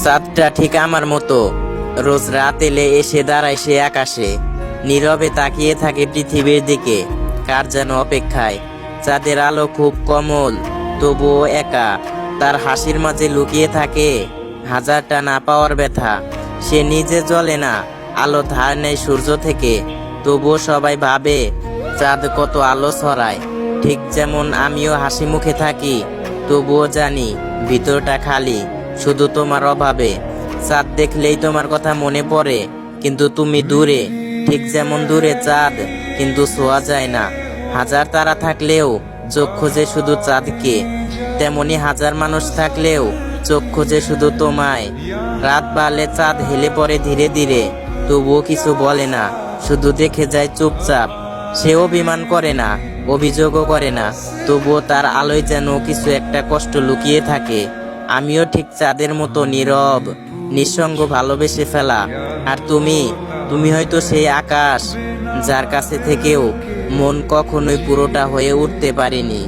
চাঁদটা ঠিক আমার মতো, রোজ রাত এলে এসে দাঁড়ায় সে আকাশে, নীরবে তাকিয়ে থাকে পৃথিবীর দিকে, কার যেন অপেক্ষায়। চাঁদের আলো খুব কোমল, তবুও একা, তার হাসির মাঝে লুকিয়ে থাকে হাজারটা না পাওয়ার ব্যথা। সে নিজে জ্বলে না, আলো ধার নেয় সূর্য থেকে, তবুও সবাই ভাবে চাঁদ কত আলো ছড়ায়। ঠিক যেমন আমিও হাসি মুখে থাকি, তবুও জানি ভিতরটা খালি, শুধু তোমার অভাবে। চাঁদ দেখলেই তোমার কথা মনে পড়ে, কিন্তু তুমি দূরে, ঠিক যেমন দূরে চাঁদ, কিন্তু ছোঁয়া যায় না। হাজার তারা থাকলেও চোখ খোঁজে শুধু চাঁদকে, তেমনি হাজার মানুষ থাকলেও চোখ খোঁজে শুধু তোমায়। রাত বাড়লে চাঁদ হেলে পড়ে ধীরে ধীরে, তবুও কিছু বলে না, শুধু দেখে যায় চুপচাপ। সে অভিমান করে না, অভিযোগও করে না, তবুও তার আলোয় যেন কিছু একটা কষ্ট লুকিয়ে থাকে। আমিও ঠিক চাঁদের মতো নীরব, নিঃসঙ্গ, ভালোবেসে ফেলা। আর তুমি, তুমি হয়তো সেই আকাশ যার কাছে থেকেও মন কখনোই পুরোটা হয়ে উঠতে পারেনি।